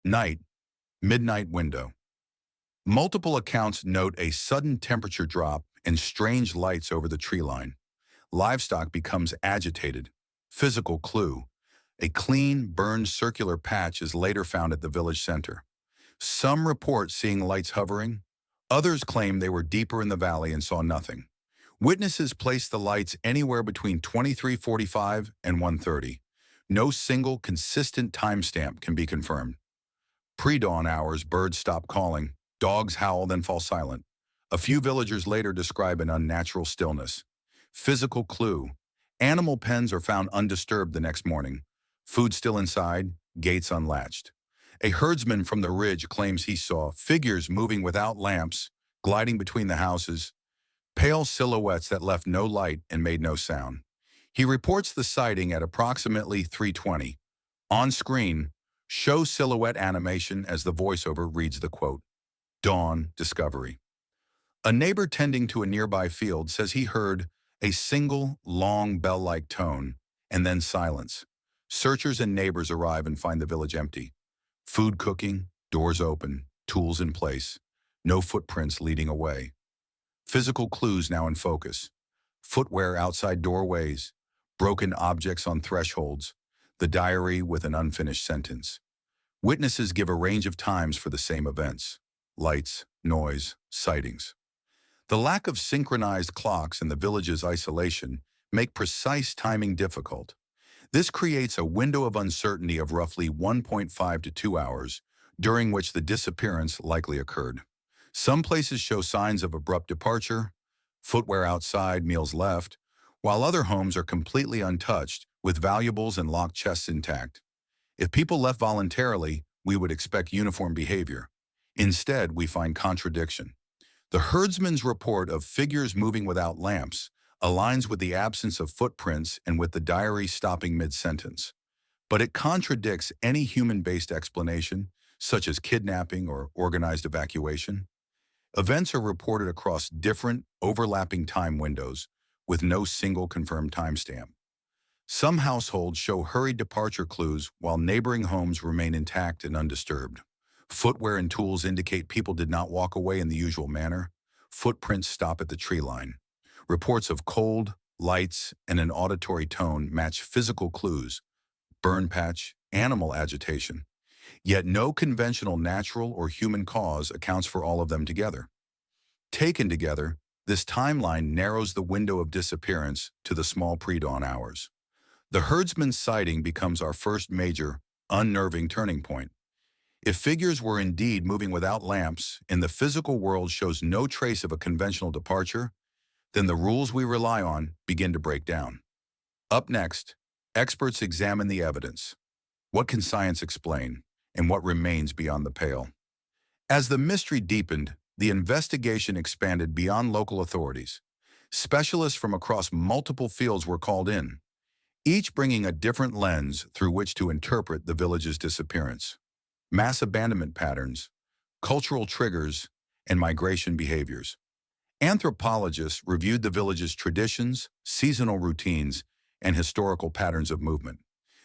Night, midnight window. Multiple accounts note a sudden temperature drop and strange lights over the tree line. Livestock becomes agitated. Physical clue. A clean, burned circular patch is later found at the village center. Some report seeing lights hovering. Others claim they were deeper in the valley and saw nothing. Witnesses place the lights anywhere between 23:45 and 1:30. No single consistent timestamp can be confirmed. Pre-dawn hours, birds stop calling. Dogs howl, then fall silent. A few villagers later describe an unnatural stillness. Physical clue. Animal pens are found undisturbed the next morning. Food still inside, gates unlatched. A herdsman from the ridge claims he saw figures moving without lamps, gliding between the houses, pale silhouettes that left no light and made no sound. He reports the sighting at approximately 3:20. On screen, show silhouette animation as the voiceover reads the quote, "Dawn Discovery." A neighbor tending to a nearby field says he heard a single, long bell-like tone and then silence. Searchers and neighbors arrive and find the village empty. Food cooking, doors open, tools in place, no footprints leading away. Physical clues now in focus. Footwear outside doorways, broken objects on thresholds, the diary with an unfinished sentence. Witnesses give a range of times for the same events: lights, noise, sightings. The lack of synchronized clocks and the village's isolation make precise timing difficult. This creates a window of uncertainty of roughly 1.5 to 2 hours, during which the disappearance likely occurred. Some places show signs of abrupt departure, footwear outside, meals left, while other homes are completely untouched, with valuables and locked chests intact. If people left voluntarily, we would expect uniform behavior. Instead, we find contradiction. The herdsman's report of figures moving without lamps aligns with the absence of footprints and with the diary stopping mid-sentence. But it contradicts any human-based explanation, such as kidnapping or organized evacuation. Events are reported across different, overlapping time windows, with no single confirmed timestamp. Some households show hurried departure clues while neighboring homes remain intact and undisturbed. Footwear and tools indicate people did not walk away in the usual manner. Footprints stop at the tree line. Reports of cold, lights, and an auditory tone match physical clues: burn patch, animal agitation. Yet no conventional natural or human cause accounts for all of them together. Taken together, this timeline narrows the window of disappearance to the small pre-dawn hours. The herdsman's sighting becomes our first major, unnerving turning point. If figures were indeed moving without lamps and the physical world shows no trace of a conventional departure, then the rules we rely on begin to break down. Up next, experts examine the evidence. What can science explain, and what remains beyond the pale? As the mystery deepened, the investigation expanded beyond local authorities. Specialists from across multiple fields were called in, each bringing a different lens through which to interpret the village's disappearance. Mass abandonment patterns, cultural triggers, and migration behaviors. Anthropologists reviewed the village's traditions, seasonal routines, and historical patterns of movement.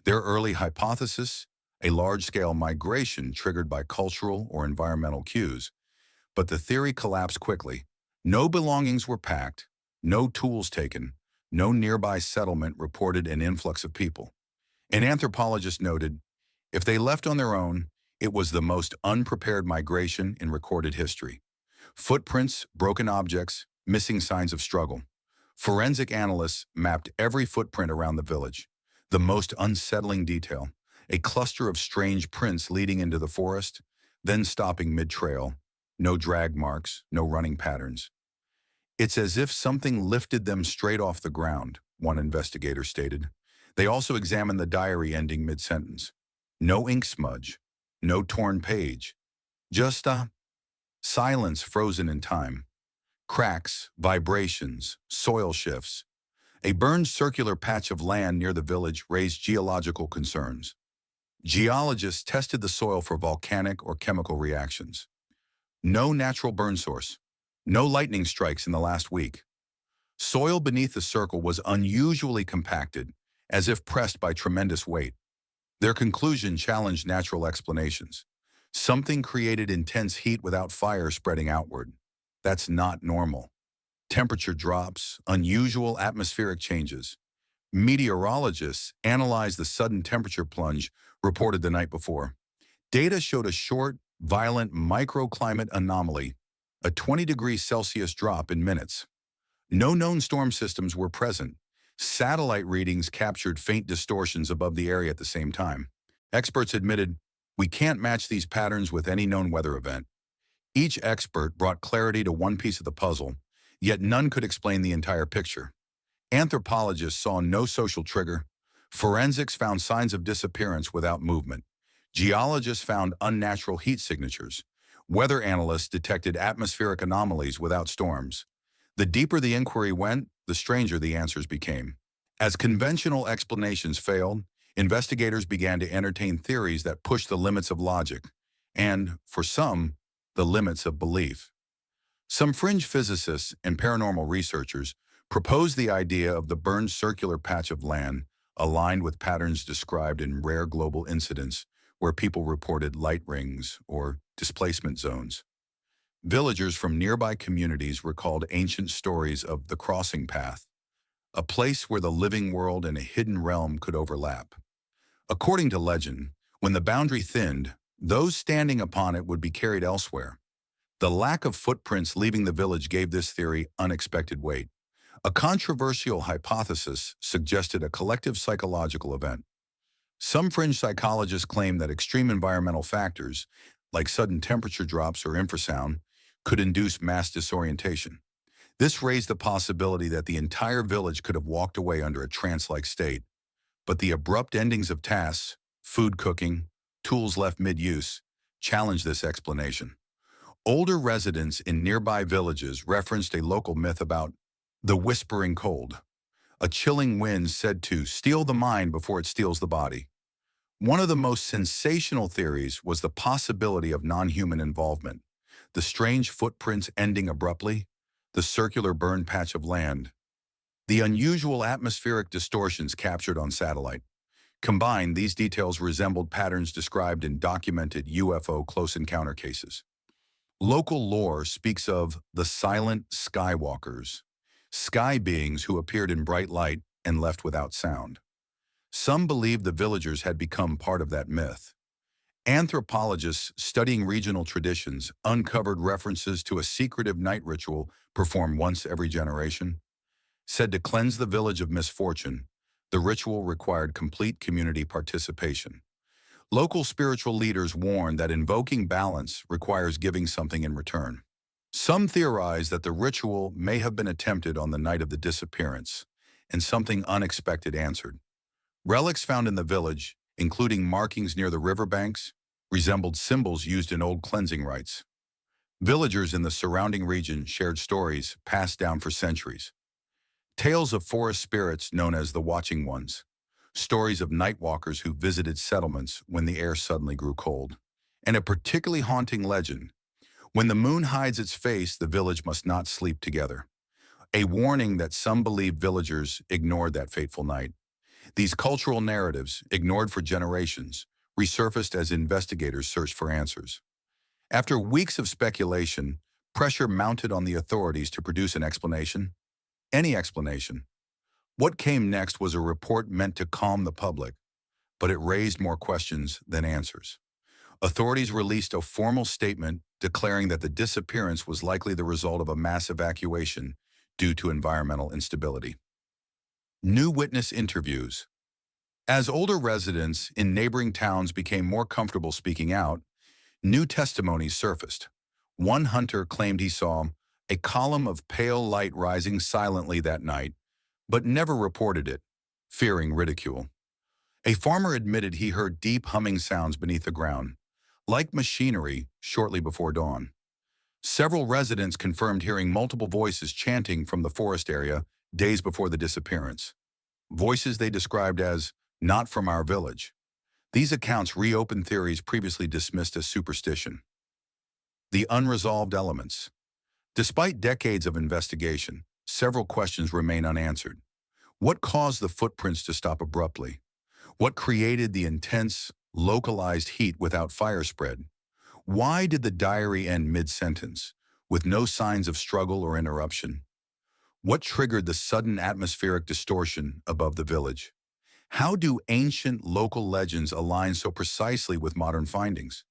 Their early hypothesis: a large-scale migration triggered by cultural or environmental cues. But the theory collapsed quickly. No belongings were packed, no tools taken, no nearby settlement reported an influx of people. An anthropologist noted, if they left on their own, it was the most unprepared migration in recorded history. Footprints, broken objects, missing signs of struggle. Forensic analysts mapped every footprint around the village. The most unsettling detail: a cluster of strange prints leading into the forest, then stopping mid-trail. No drag marks, no running patterns. It's as if something lifted them straight off the ground, one investigator stated. They also examined the diary ending mid-sentence. No ink smudge, no torn page, just a silence frozen in time. Cracks, vibrations, soil shifts. A burned circular patch of land near the village raised geological concerns. Geologists tested the soil for volcanic or chemical reactions. No natural burn source. No lightning strikes in the last week. Soil beneath the circle was unusually compacted, as if pressed by tremendous weight. Their conclusion challenged natural explanations. Something created intense heat without fire spreading outward. That's not normal. Temperature drops, unusual atmospheric changes. Meteorologists analyzed the sudden temperature plunge reported the night before. Data showed a short, violent microclimate anomaly, a 20 degrees Celsius drop in minutes. No known storm systems were present. Satellite readings captured faint distortions above the area at the same time. Experts admitted, we can't match these patterns with any known weather event. Each expert brought clarity to one piece of the puzzle, yet none could explain the entire picture. Anthropologists saw no social trigger. Forensics found signs of disappearance without movement. Geologists found unnatural heat signatures. Weather analysts detected atmospheric anomalies without storms. The deeper the inquiry went, the stranger the answers became. As conventional explanations failed, investigators began to entertain theories that pushed the limits of logic, and, for some, the limits of belief. Some fringe physicists and paranormal researchers proposed the idea of the burned circular patch of land aligned with patterns described in rare global incidents where people reported light rings or displacement zones. Villagers from nearby communities recalled ancient stories of the crossing path, a place where the living world and a hidden realm could overlap. According to legend, when the boundary thinned, those standing upon it would be carried elsewhere. The lack of footprints leaving the village gave this theory unexpected weight. A controversial hypothesis suggested a collective psychological event. Some fringe psychologists claim that extreme environmental factors, like sudden temperature drops or infrasound, could induce mass disorientation. This raised the possibility that the entire village could have walked away under a trance-like state. But the abrupt endings of tasks, food cooking, tools left mid-use, challenged this explanation. Older residents in nearby villages referenced a local myth about the whispering cold, a chilling wind said to steal the mind before it steals the body. One of the most sensational theories was the possibility of non-human involvement, the strange footprints ending abruptly, the circular burned patch of land, the unusual atmospheric distortions captured on satellite. Combined, these details resembled patterns described in documented UFO close encounter cases. Local lore speaks of the silent skywalkers, sky beings who appeared in bright light and left without sound. Some believed the villagers had become part of that myth. Anthropologists studying regional traditions uncovered references to a secretive night ritual performed once every generation. Said to cleanse the village of misfortune, the ritual required complete community participation. Local spiritual leaders warned that invoking balance requires giving something in return. Some theorize that the ritual may have been attempted on the night of the disappearance, and something unexpected answered. Relics found in the village, including markings near the riverbanks, resembled symbols used in old cleansing rites. Villagers in the surrounding region shared stories passed down for centuries. Tales of forest spirits known as the Watching Ones, stories of night walkers who visited settlements when the air suddenly grew cold, and a particularly haunting legend: when the moon hides its face, the village must not sleep together. A warning that some believed villagers ignored that fateful night. These cultural narratives, ignored for generations, resurfaced as investigators searched for answers. After weeks of speculation, pressure mounted on the authorities to produce an explanation. Any explanation. What came next was a report meant to calm the public, but it raised more questions than answers. Authorities released a formal statement declaring that the disappearance was likely the result of a mass evacuation due to environmental instability. New witness interviews. As older residents in neighboring towns became more comfortable speaking out, new testimonies surfaced. One hunter claimed he saw a column of pale light rising silently that night, but never reported it, fearing ridicule. A farmer admitted he heard deep humming sounds beneath the ground, like machinery, shortly before dawn. Several residents confirmed hearing multiple voices chanting from the forest area days before the disappearance. Voices they described as not from our village. These accounts reopened theories previously dismissed as superstition. The unresolved elements. Despite decades of investigation, several questions remain unanswered. What caused the footprints to stop abruptly? What created the intense, localized heat without fire spread? Why did the diary end mid-sentence, with no signs of struggle or interruption? What triggered the sudden atmospheric distortion above the village? How do ancient local legends align so precisely with modern findings?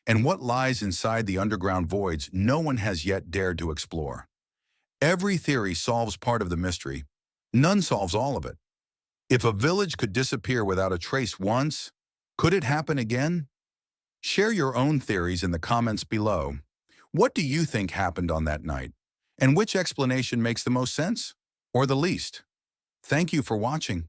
And what lies inside the underground voids no one has yet dared to explore? Every theory solves part of the mystery. None solves all of it. If a village could disappear without a trace once, could it happen again? Share your own theories in the comments below. What do you think happened on that night? And which explanation makes the most sense? Or the least? Thank you for watching.